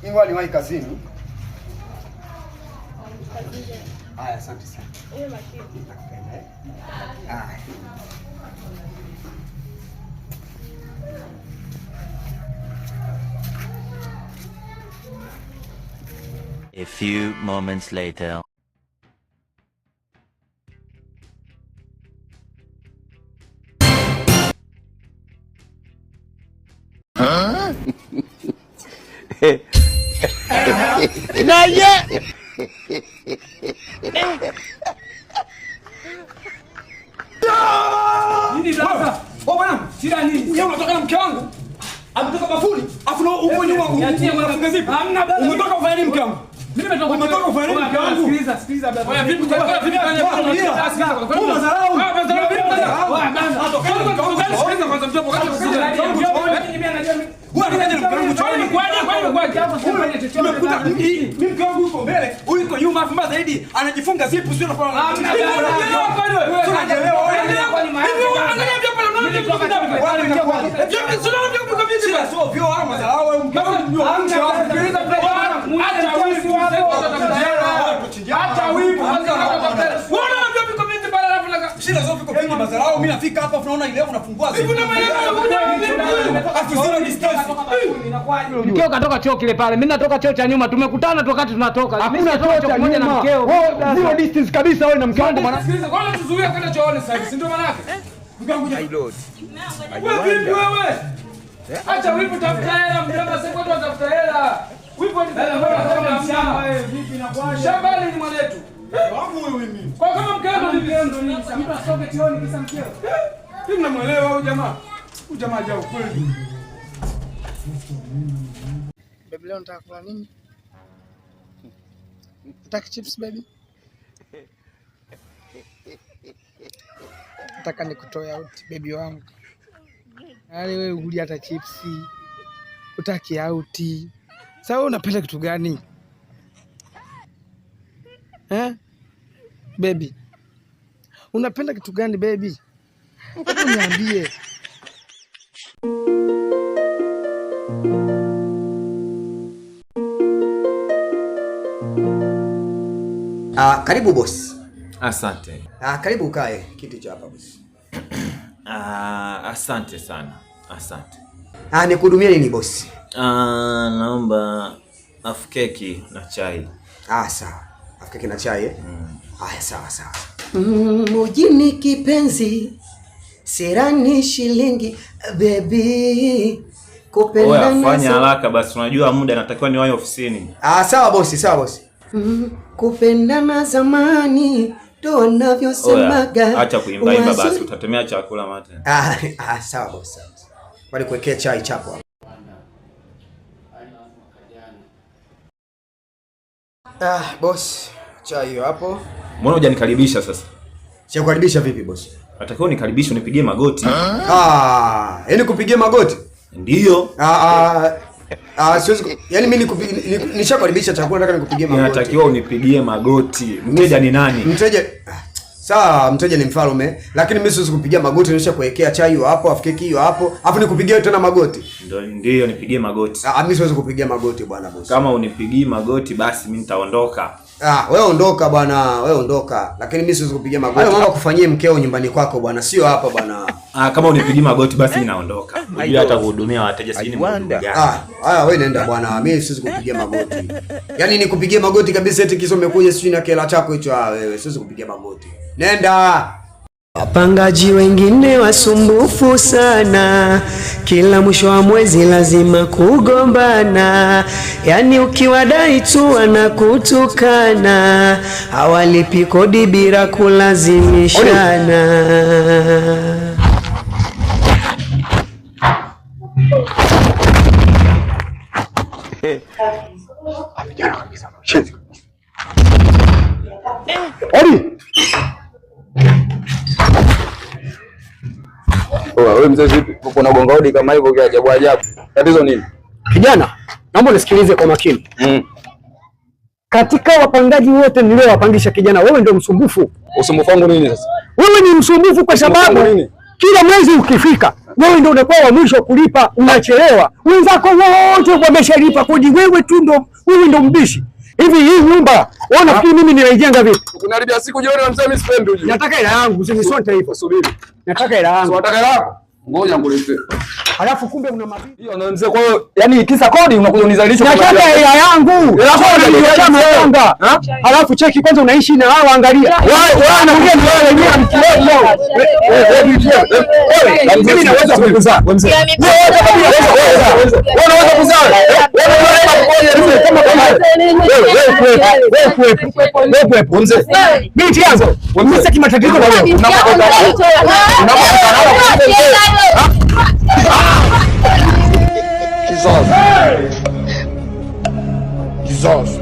Ingawa niwahi kazini. Haya, asante sana. Nakupenda. Haya. A few moments later. Huh? Not yet. Nini sasa? Bwana, shida nini? Wewe unatoka na mke wangu? Ametoka bafuni? Afu uko nyuma unafunga zipi? Hamna baba. Umetoka kufanya nini mke wangu? Mimi nimetoka kufanya nini mke wangu? Sikiliza baba. Wewe vipi kwa vipi kanya kwa sikiliza kwa kwa. Madharau. Madharau vipi madharau? Wewe bana. Sikiliza kwanza mtoto kwa sababu mimi anajua wewe unaje mke wangu chooni? Kwa hapo sifanye chochote. Mimi mke wangu uko mbele, uko nyuma afu mbaya zaidi anajifunga zipu sio unafanya. Hamna baba. Wewe unaelewa wewe. Angalia vya pale unaona vipi kwa vipi? Sio vyo au madharau wewe mke wangu. Acha wivu hapo. Acha wivu. Unaona vipi kwa vipi pale alafu laka. Shida zote kwa vipi madharau mimi nafika hapa unaona ile unafungua zipu. Hivi na maelezo. Afisina distance. Mkeo katoka choo kile pale. Mimi natoka choo cha nyuma. Tumekutana wakati tunatoka. Hakuna choo cha nyuma na mkeo. Zero distance kabisa wewe na mke wangu bwana. Sikiliza, kwanza tuzuie kwenda chooni sasa hivi. Si ndio maana yake? Mke wangu. Wewe vipi wewe? Acha wivu tafuta hela, mjomba sasa kwetu tafuta hela. Wivu ni kama shamba wewe, vipi na kwa shamba ni mwanetu. Wangu wewe mimi. Kwa kama mkeo ndio nini? Mtu asoke chooni kisa mkeo. Hivi mnamuelewa huyu jamaa? Huyu jamaa hajao kweli. Baby leo nataka kula nini? Nataka chips baby. Nataka nikutoe out baby wangu. Yaani wewe huli hata chipsi. Utaki out. Sasa wewe unapenda kitu gani? Baby. Unapenda kitu gani baby? Hebu niambie. Karibu boss. Asante. Karibu ukae kiti cha hapa boss. Asante sana. Asante. Nikuhudumia nini boss? Naomba afkeki na chai. Sawa. Afkeki na chai eh? Haya sawa. Mujini kipenzi, sirani shilingi baby. Kupendana. Fanya haraka basi, unajua muda natakiwa niwahi ofisini. Sawa boss. Kupendana zamani ndo navyosemaga. Acha kuimba basi, utatemea chakula mate. Sawa boss. Bali kuwekea chai chapo. Boss, chai hiyo hapo. Mbona hujanikaribisha sasa? Sikukaribisha vipi boss? Natakiwa unikaribishe unipigie magoti. Yaani kupigia magoti? Ndiyo. Siwezi, yaani mimi nishakaribisha chakula, nataka nikupigie magoti. Natakiwa unipigie magoti. Mteja ni nani? Mteja sawa, mteja ni mfalme, lakini mimi siwezi kupigia magoti, nishakuwekea chai hiyo hapo, afkeki hiyo hapo, afu nikupigie tena magoti. Ndio nipigie magoti. Mimi siwezi kupigia magoti bwana boss. Kama unipigii magoti basi mimi nitaondoka. Wewe ondoka bwana, wewe ondoka. Lakini mimi siwezi kupigia magoti. Wewe mama kufanyie mkeo nyumbani kwako bwana, sio hapa bwana. Kama unipigii magoti basi mimi naondoka. Unajua hata kuhudumia wateja sijini mwandu. Wewe nenda bwana, mimi siwezi kupigia magoti. Yaani nikupigie magoti kabisa eti kiso umekuja sijui na kela chako hicho, wewe siwezi kupigia magoti. Nenda. Wapangaji wengine wasumbufu sana, kila mwisho wa mwezi lazima kugombana. Yani ukiwadai tu wanakutukana, hawalipi kodi bila kulazimishana. Wewe mzee vipi? Kuna gonga hodi kama hivyo kwa ajabu ajabu. Tatizo nini? Kijana, naomba unisikilize kwa makini. Katika wapangaji wote niliowapangisha kijana, wewe ndio msumbufu. Usumbufu wangu nini sasa? Wewe ni msumbufu kwa sababu kila mwezi ukifika wewe ndio unakuwa wa mwisho kulipa, unachelewa. Wenzako wote wameshalipa kodi, wewe ndo mbishi. Hivi hii nyumba unafikiri mimi nimeijenga vipi? Ukunaribia siku jioni unamsema mimi sipendi uje. Nataka hela yangu, usinisonte hivyo. Subiri. Nataka hela yangu. Unataka hela yako? Ngoja ngulete. Alafu kumbe una mabibi. Hiyo na mzee, kwa hiyo yani kisa kodi unakuja unizalisha kwa nataka hela yangu. Hela. Alafu cheki kwanza unaishi na hao, angalia. Wewe anaongea ni wewe wenyewe mkiwemo. Mimi naweza kukuzaa. Mzee. Wewe unaweza kuzaa. Wewe kama wewe mzee. Binti yangu. Mimi sitaki matatizo na wewe. Jesus.